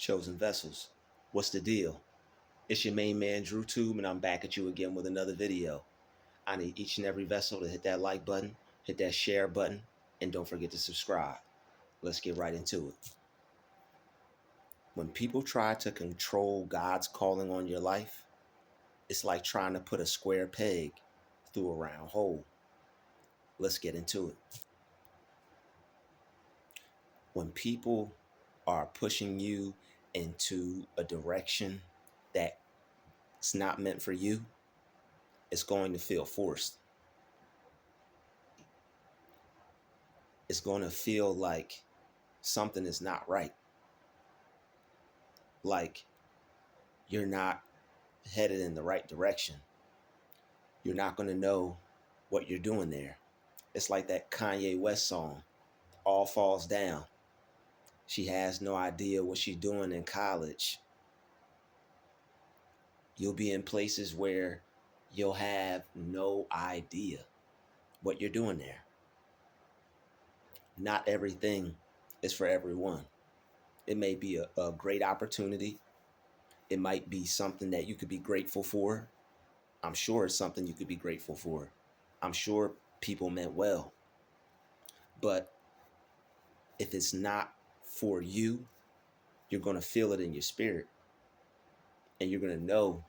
chosen vessels. What's the deal? It's your main man, Thru, and I'm back at you again with another video. I need each and every vessel to hit that like button, hit that share button, and don't forget to subscribe. Let's get right into it. When people try to control God's calling on your life, it's like trying to put a square peg through a round hole. Let's get into it. When people are pushing you into a direction that's not meant for you, it's going to feel forced. It's going to feel like something is not right. Like you're not headed in the right direction. You're not going to know what you're doing there. It's like that Kanye West song, All Falls Down. She has no idea what she's doing in college. You'll be in places where you'll have no idea what you're doing there. Not everything is for everyone. It may be a great opportunity. It might be something that you could be grateful for. I'm sure it's something you could be grateful for. I'm sure people meant well. But if it's not for you, you're going to feel it in your spirit. And you're going to know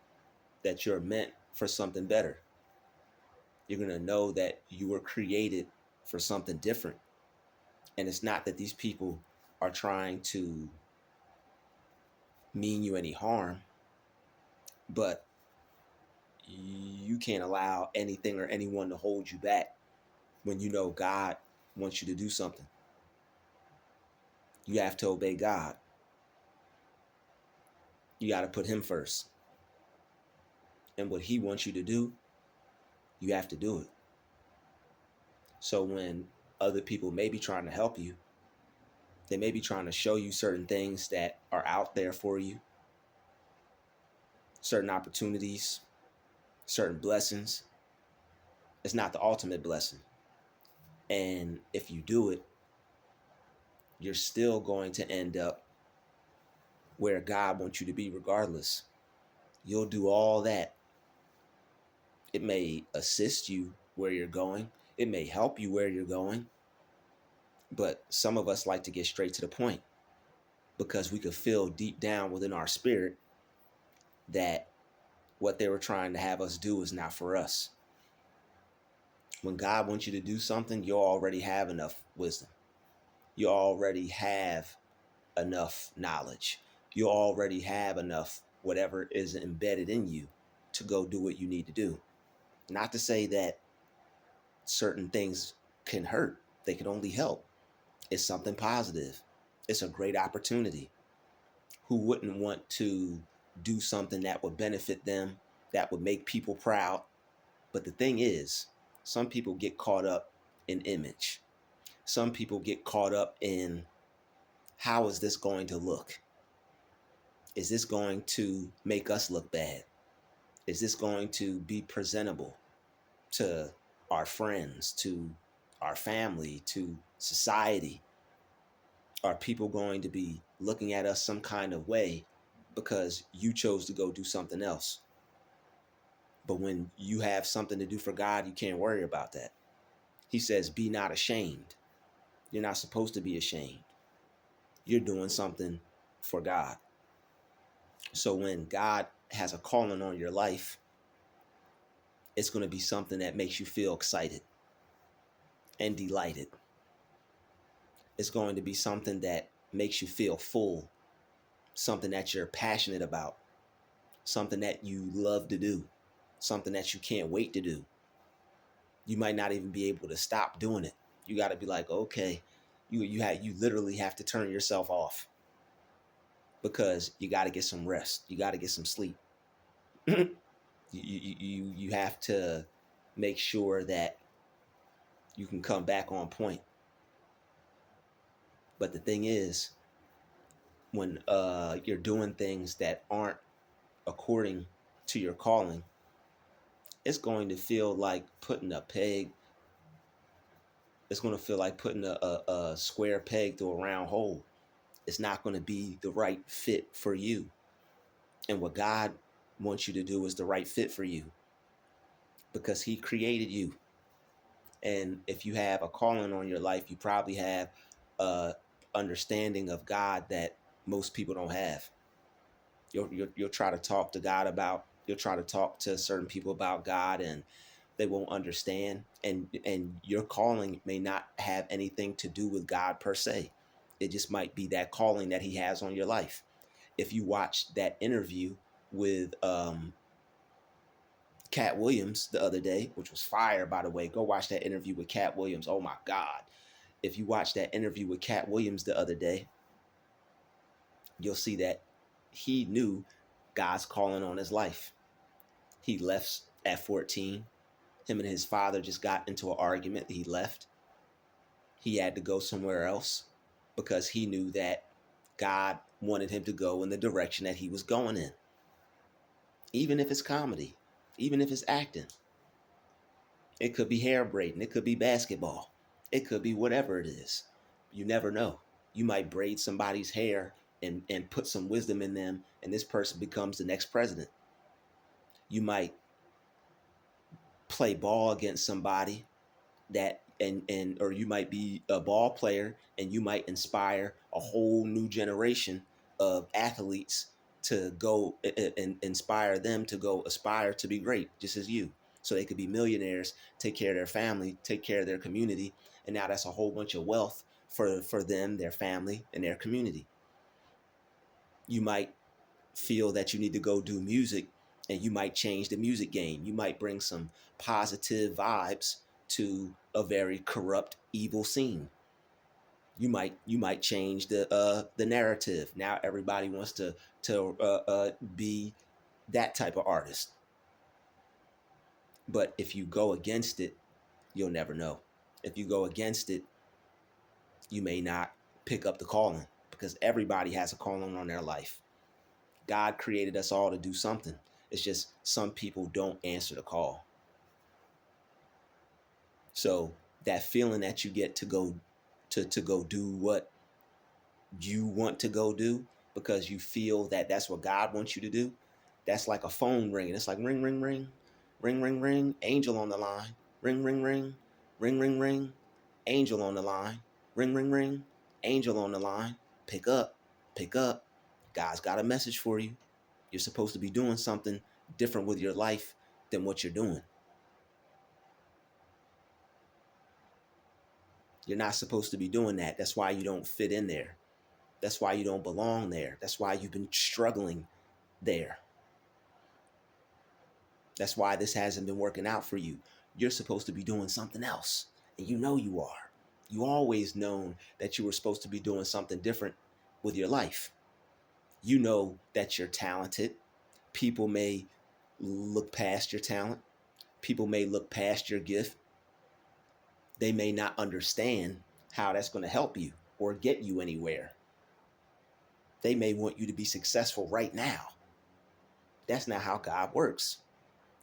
that you're meant for something better. You're going to know that you were created for something different. And it's not that these people are trying to mean you any harm, but you can't allow anything or anyone to hold you back when you know God wants you to do something. You have to obey God. You got to put him first. And what he wants you to do, you have to do it. So when other people may be trying to help you, they may be trying to show you certain things that are out there for you, certain opportunities, certain blessings. It's not the ultimate blessing. And if you do it, you're still going to end up where God wants you to be regardless. You'll do all that. It may assist you where you're going. It may help you where you're going. But some of us like to get straight to the point because we could feel deep down within our spirit that what they were trying to have us do is not for us. When God wants you to do something, you already have enough wisdom. You already have enough knowledge. You already have enough whatever is embedded in you to go do what you need to do. Not to say that certain things can hurt. They can only help. It's something positive. It's a great opportunity. Who wouldn't want to do something that would benefit them, that would make people proud? But the thing is, some people get caught up in image. Some people get caught up in how is this going to look? Is this going to make us look bad? Is this going to be presentable to our friends, to our family, to society? Are people going to be looking at us some kind of way because you chose to go do something else? But when you have something to do for God, you can't worry about that. He says, be not ashamed. You're not supposed to be ashamed. You're doing something for God. So when God has a calling on your life, it's going to be something that makes you feel excited and delighted. It's going to be something that makes you feel full, something that you're passionate about, something that you love to do, something that you can't wait to do. You might not even be able to stop doing it. You got to be like, okay, you literally have to turn yourself off because you got to get some rest. You got to get some sleep. You have to make sure that you can come back on point. But the thing is, when you're doing things that aren't according to your calling, it's going to feel like putting a peg. It's going to feel like putting a square peg through a round hole. it's not going to be the right fit for you. And what God wants you to do is the right fit for you, because he created you. And if you have a calling on your life, you probably have a understanding of God that most people don't have. You'll try to talk to God about, you'll try to talk to certain people about God, and they won't understand. And your calling may not have anything to do with God per se. It just might be that calling that he has on your life. If you watch that interview with Cat Williams the other day, which was fire, by the way, go watch that interview with Cat Williams. Oh my God. If you watch that interview with Cat Williams the other day, you'll see that he knew God's calling on his life. He left at 14. Him and his father just got into an argument. He left. He had to go somewhere else because he knew that God wanted him to go in the direction that he was going in. Even if it's comedy, even if it's acting, it could be hair braiding, it could be basketball, it could be whatever it is. You never know. You might braid somebody's hair and put some wisdom in them, and this person becomes the next president. You might play ball against somebody that and or you might be a ball player and you might inspire a whole new generation of athletes to go and inspire them to go aspire to be great just as you, so they could be millionaires, take care of their family, take care of their community, and now that's a whole bunch of wealth for them, their family, and their community. You might feel that you need to go do music, and you might change the music game. You might bring some positive vibes to a very corrupt, evil scene. You might change the narrative. Now everybody wants to be that type of artist. But if you go against it, you'll never know. If you go against it, you may not pick up the calling, because everybody has a calling on their life. God created us all to do something. It's just some people don't answer the call. So that feeling that you get to go to go do what you want to go do because you feel that that's what God wants you to do, that's like a phone ringing. It's like ring, ring, ring, ring, ring, ring, angel on the line, ring, ring, ring, ring, ring, ring, angel on the line, ring, ring, ring, angel on the line. Pick up, pick up. God's got a message for you. You're supposed to be doing something different with your life than what you're doing. You're not supposed to be doing that. That's why you don't fit in there. That's why you don't belong there. That's why you've been struggling there. That's why this hasn't been working out for you. You're supposed to be doing something else. And you know you are. You always known that you were supposed to be doing something different with your life. You know that you're talented. People may look past your talent. People may look past your gift. They may not understand how that's going to help you or get you anywhere. They may want you to be successful right now. That's not how God works.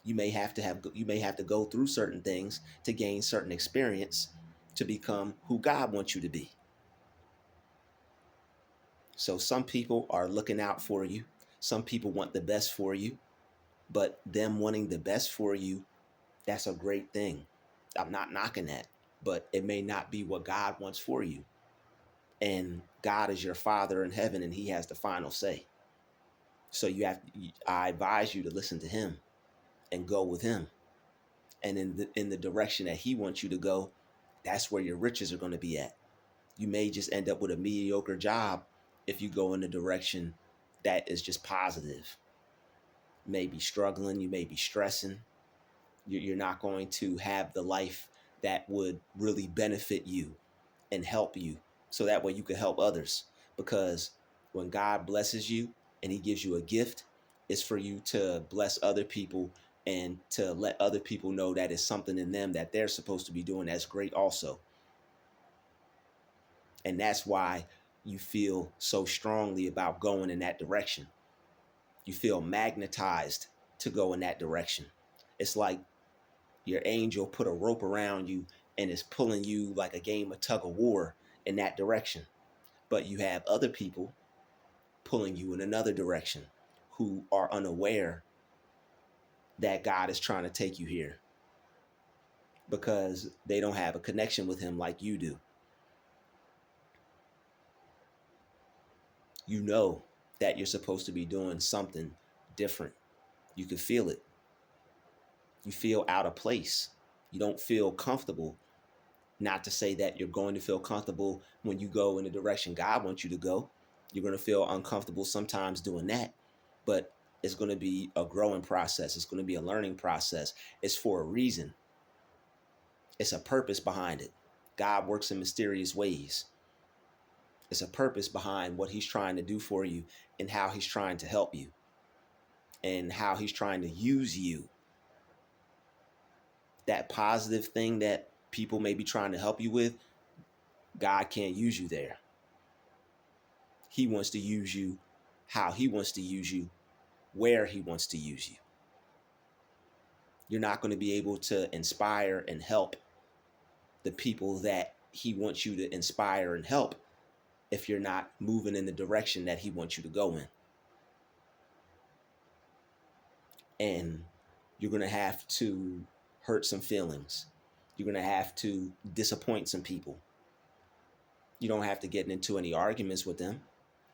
You may have to go through certain things to gain certain experience to become who God wants you to be. So some people are looking out for you. Some people want the best for you, but them wanting the best for you, that's a great thing. I'm not knocking that, but it may not be what God wants for you. And God is your Father in heaven, and he has the final say. So I advise you to listen to him and go with him. And in the direction that he wants you to go, that's where your riches are going to be at. You may just end up with a mediocre job if you go in a direction that is just positive. You may be struggling, you may be stressing. You're not going to have the life that would really benefit you and help you, so that way you can help others. Because when God blesses you and he gives you a gift, it's for you to bless other people and to let other people know that it's something in them that they're supposed to be doing that's great also. And that's why you feel so strongly about going in that direction. You feel magnetized to go in that direction. It's like your angel put a rope around you and is pulling you like a game of tug of war in that direction. But you have other people pulling you in another direction who are unaware that God is trying to take you here because they don't have a connection with him like you do. You know that you're supposed to be doing something different. You can feel it. You feel out of place. You don't feel comfortable. Not to say that you're going to feel comfortable when you go in the direction God wants you to go. You're going to feel uncomfortable sometimes doing that, but it's going to be a growing process. It's going to be a learning process. It's for a reason. It's a purpose behind it. God works in mysterious ways. It's a purpose behind what he's trying to do for you and how he's trying to help you and how he's trying to use you. That positive thing that people may be trying to help you with, God can't use you there. He wants to use you how he wants to use you, where he wants to use you. You're not going to be able to inspire and help the people that he wants you to inspire and help if you're not moving in the direction that he wants you to go in. And you're going to have to hurt some feelings. You're going to have to disappoint some people. You don't have to get into any arguments with them.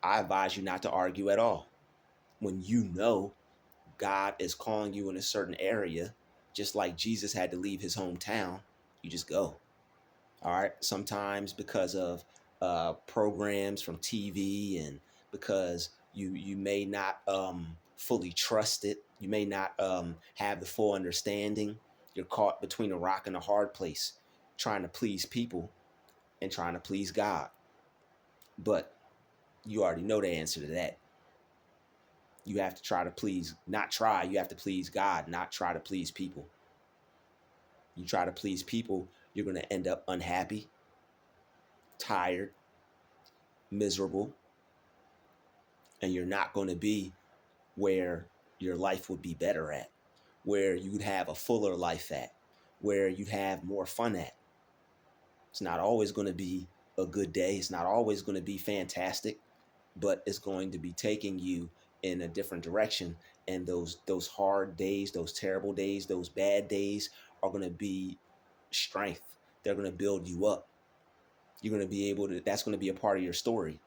I advise you not to argue at all. When you know God is calling you in a certain area, just like Jesus had to leave his hometown, you just go. All right. Sometimes because of programs from TV and because you may not fully trust it, you may not have the full understanding. You're caught between a rock and a hard place, trying to please people and trying to please God. But you already know the answer to that. You have to try to please, not try, you have to please God, not try to please people. You try to please people, you're going to end up unhappy, tired, miserable, and you're not going to be where your life would be better at, where you'd have a fuller life at, where you'd have more fun at. It's not always going to be a good day. It's not always going to be fantastic, but it's going to be taking you in a different direction. And those hard days, those terrible days, those bad days are going to be strength. They're going to build you up. You're going to be able to, that's going to be a part of your story.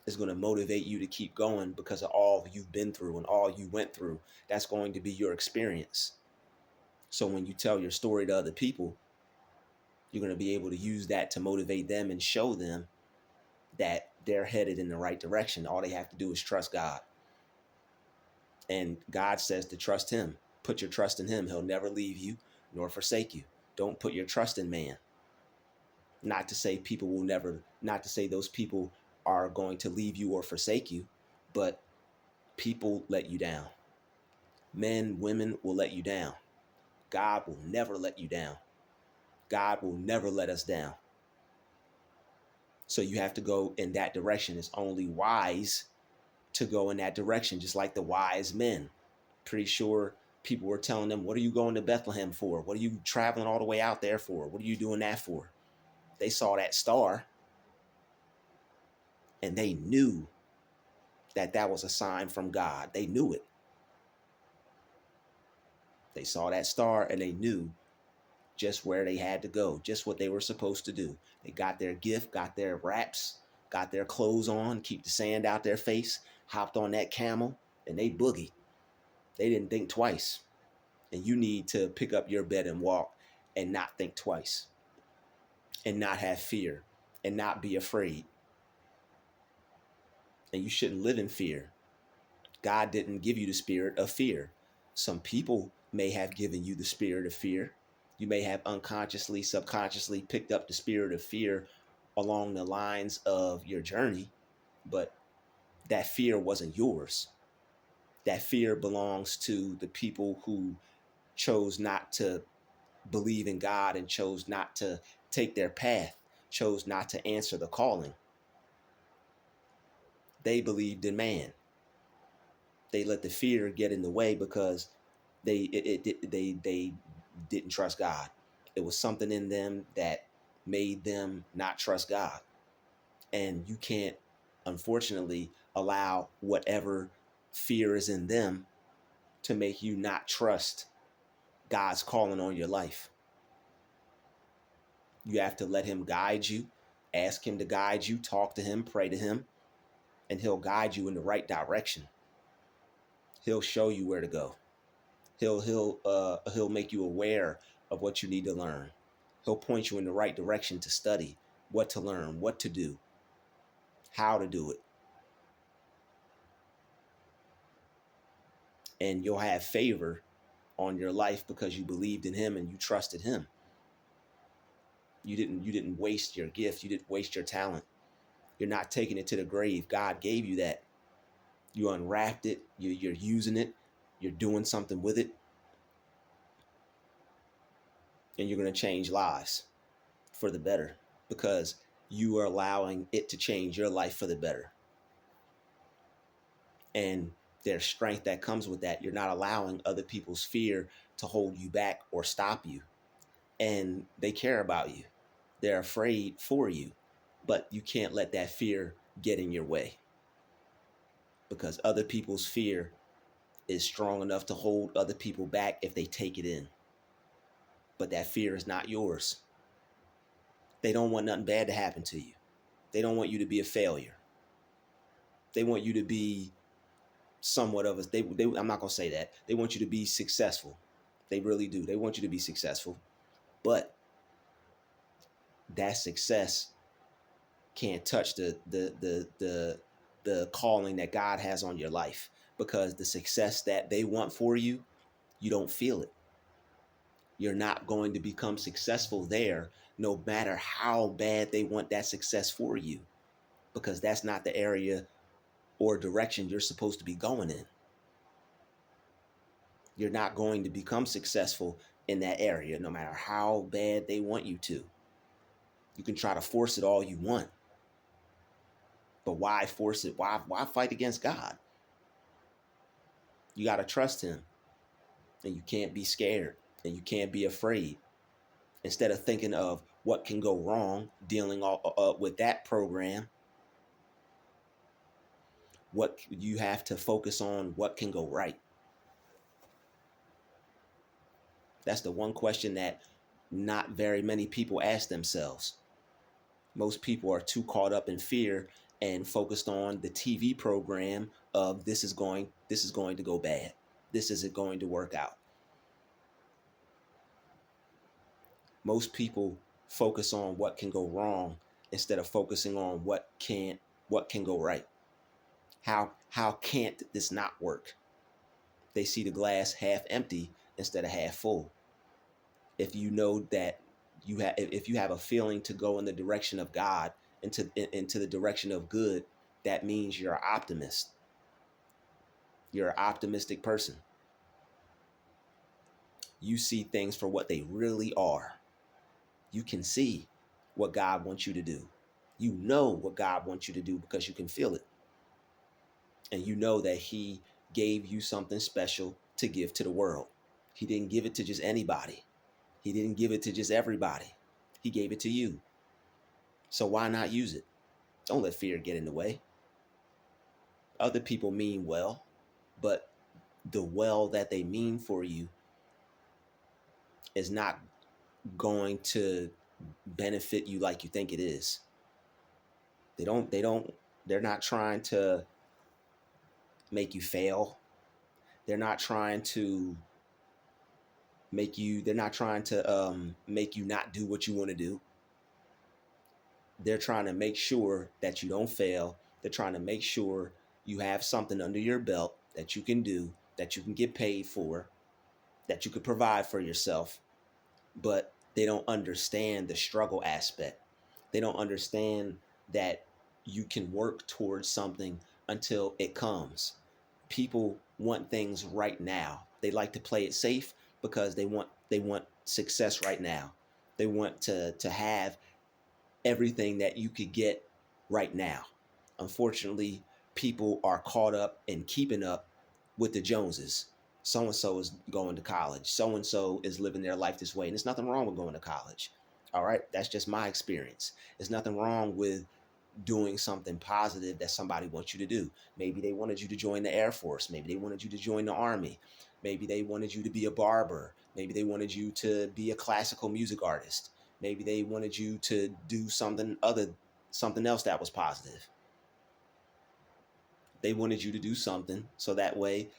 It's going to motivate you to keep going because of all you've been through and all you went through. That's going to be your experience. So when you tell your story to other people, you're going to be able to use that to motivate them and show them that they're headed in the right direction. All they have to do is trust God. And God says to trust him. Put your trust in him. He'll never leave you nor forsake you. Don't put your trust in man. Not to say people will never, not to say those people are going to leave you or forsake you, but people let you down. Men, women will let you down. God will never let you down. God will never let us down. So you have to go in that direction. It's only wise to go in that direction, just like the wise men. Pretty sure people were telling them, what are you going to Bethlehem for? What are you traveling all the way out there for? What are you doing that for? They saw that star and they knew that that was a sign from God. They knew it. They saw that star and they knew just where they had to go, just what they were supposed to do. They got their gift, got their wraps, got their clothes on, keep the sand out their face, hopped on that camel, and they boogied. They didn't think twice. And you need to pick up your bed and walk and not think twice and not have fear and not be afraid. And you shouldn't live in fear. God didn't give you the spirit of fear. Some people may have given you the spirit of fear. You may have unconsciously, subconsciously picked up the spirit of fear along the lines of your journey, but that fear wasn't yours. That fear belongs to the people who chose not to believe in God and chose not to take their path, chose not to answer the calling. They believed in man. They let the fear get in the way because they didn't trust God. It was something in them that made them not trust God. And you can't, unfortunately, allow whatever fear is in them to make you not trust God's calling on your life. You have to let him guide you, ask him to guide you, talk to him, pray to him, and he'll guide you in the right direction. He'll show you where to go. He'll make you aware of what you need to learn. He'll point you in the right direction to study, what to learn, what to do, how to do it. And you'll have favor on your life because you believed in him and you trusted him. You didn't waste your gift. You didn't waste your talent. You're not taking it to the grave. God gave you that. You unwrapped it. You're using it. You're doing something with it. And you're going to change lives for the better because you are allowing it to change your life for the better. And there's strength that comes with that. You're not allowing other people's fear to hold you back or stop you. And they care about you. They're afraid for you. But you can't let that fear get in your way because other people's fear is strong enough to hold other people back if they take it in. But that fear is not yours. They don't want nothing bad to happen to you. They don't want you to be a failure. They want you to be somewhat of a, I'm not going to say that. They want you to be successful. They really do. They want you to be successful. But that success can't touch the calling that God has on your life, because the success that they want for you, you don't feel it. You're not going to become successful there, no matter how bad they want that success for you, because that's not the area or direction you're supposed to be going in. You're not going to become successful in that area, no matter how bad they want you to. You can try to force it all you want, but why force it? Why fight against God? You got to trust him, and you can't be scared, and you can't be afraid. Instead of thinking of what can go wrong, dealing with that program, what you have to focus on, what can go right. That's the one question that not very many people ask themselves. Most people are too caught up in fear and focused on the TV program of this is going to go bad. This isn't going to work out. Most people focus on what can go wrong instead of focusing on what can go right. How can't this not work? They see the glass half empty instead of half full. If you know that if you have a feeling to go in the direction of God, into the direction of good, that means you're an optimist. You're an optimistic person. You see things for what they really are. You can see what God wants you to do. You know what God wants you to do because you can feel it. And you know that he gave you something special to give to the world. He didn't give it to just anybody. He didn't give it to just everybody. He gave it to you. So why not use it? Don't let fear get in the way. Other people mean well, but the well that they mean for you is not going to benefit you like you think it is. They're not trying to make you fail. They're not trying to make you not do what you want to do. They're trying to make sure that you don't fail. They're trying to make sure you have something under your belt that you can do, that you can get paid for, that you could provide for yourself. But they don't understand the struggle aspect. They don't understand that you can work towards something until it comes. People want things right now. They like to play it safe because they want success right now. They want to have everything that you could get right now. Unfortunately, people are caught up in keeping up with the Joneses. So-and-so is going to college. So-and-so is living their life this way. And there's nothing wrong with going to college. All right. That's just my experience. There's nothing wrong with doing something positive that somebody wants you to do. Maybe they wanted you to join the Air Force. Maybe they wanted you to join the Army. Maybe they wanted you to be a barber. Maybe they wanted you to be a classical music artist. Maybe they wanted you to do something else that was positive. They wanted you to do something so that way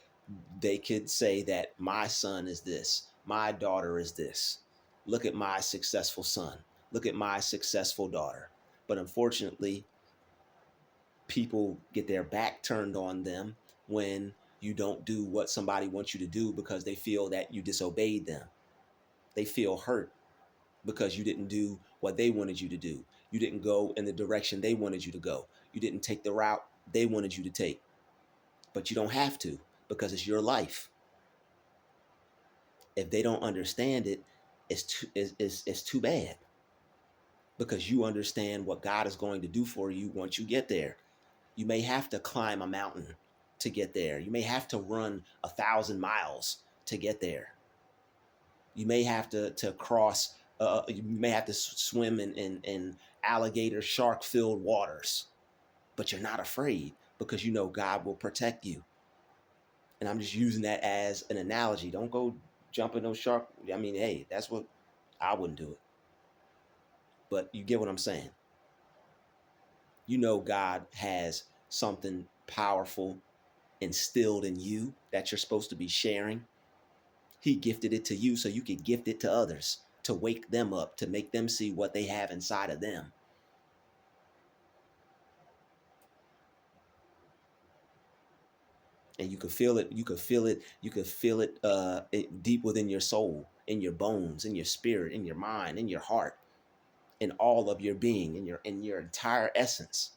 they could say that my son is this, my daughter is this. Look at my successful son. Look at my successful daughter. But unfortunately, people get their back turned on them when you don't do what somebody wants you to do because they feel that you disobeyed them. They feel hurt because you didn't do what they wanted you to do. You didn't go in the direction they wanted you to go. You didn't take the route they wanted you to take. But you don't have to because it's your life. If they don't understand it, it's too bad because you understand what God is going to do for you once you get there. You may have to climb a mountain to get there. You may have to run 1,000 miles to get there. You may have to cross. You may have to swim in alligator shark filled waters, but you're not afraid because you know God will protect you. And I'm just using that as an analogy. Don't go jumping those shark. I mean, hey, that's what I wouldn't do it. But you get what I'm saying. You know God has something powerful instilled in you that you're supposed to be sharing. He gifted it to you so you could gift it to others, to wake them up, to make them see what they have inside of them. And you could feel it, it deep within your soul, in your bones, in your spirit, in your mind, in your heart, in all of your being, in your entire essence.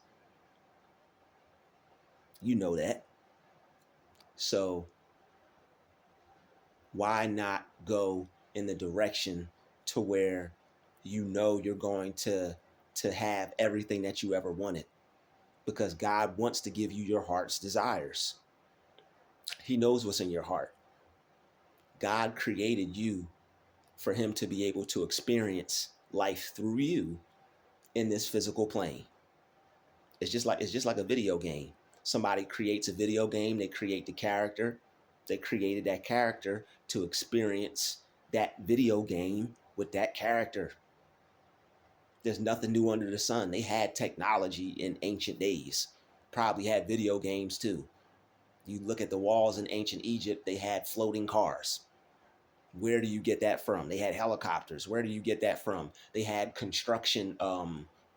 You know that. So why not go in the direction to where you know you're going to have everything that you ever wanted? Because God wants to give you your heart's desires. He knows what's in your heart. God created you for him to be able to experience life through you in this physical plane. It's just like a video game. Somebody creates a video game, they create the character. They created that character to experience that video game with that character. There's nothing new under the sun. They had technology in ancient days. Probably had video games too. You look at the walls in ancient Egypt, they had floating cars. Where do you get that from? They had helicopters. Where do you get that from? They had construction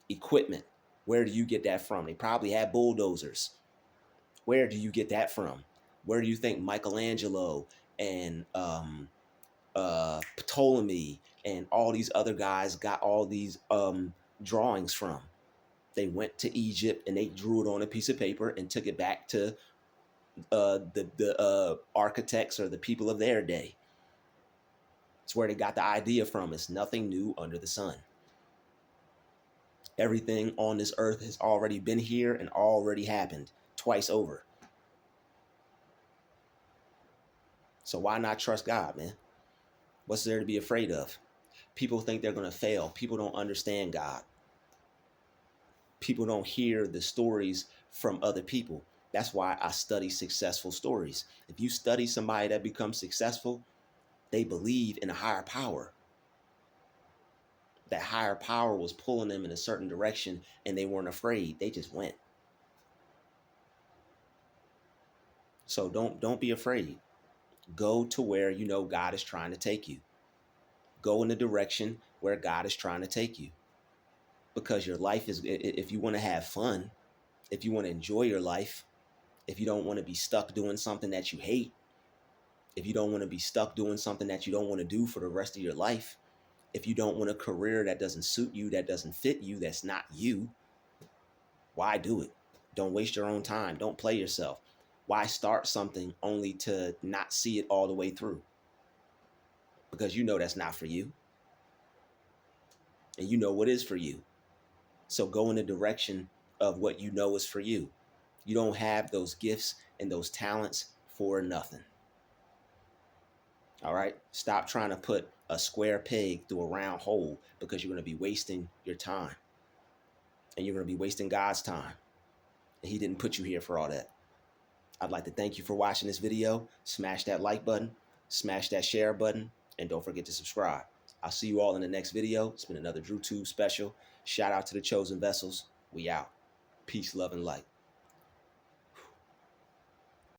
equipment. Where do you get that from? They probably had bulldozers. Where do you get that from? Where do you think Michelangelo and Ptolemy and all these other guys got all these drawings from? They went to Egypt and they drew it on a piece of paper and took it back to the architects or the people of their day. It's where they got the idea from. It's nothing new under the sun. Everything on this earth has already been here and already happened twice over. So why not trust God, man? What's there to be afraid of? People think they're going to fail. People don't understand God. People don't hear the stories from other people. That's why I study successful stories. If you study somebody that becomes successful, they believe in a higher power. That higher power was pulling them in a certain direction and they weren't afraid. They just went. So don't be afraid. Go to where you know God is trying to take you. Go in the direction where God is trying to take you. Because your life is, if you want to have fun, if you want to enjoy your life, if you don't want to be stuck doing something that you hate, if you don't want to be stuck doing something that you don't want to do for the rest of your life, if you don't want a career that doesn't suit you, that doesn't fit you, that's not you, why do it? Don't waste your own time. Don't play yourself. Why start something only to not see it all the way through? Because you know that's not for you. And you know what is for you. So go in the direction of what you know is for you. You don't have those gifts and those talents for nothing. All right? Stop trying to put a square peg through a round hole because you're going to be wasting your time. and you're going to be wasting God's time. And he didn't put you here for all that. I'd like to thank you for watching this video. Smash that like button, smash that share button, and don't forget to subscribe. I'll see you all in the next video. It's been another DrewTube special. Shout out to the chosen vessels. We out. Peace, love, and light.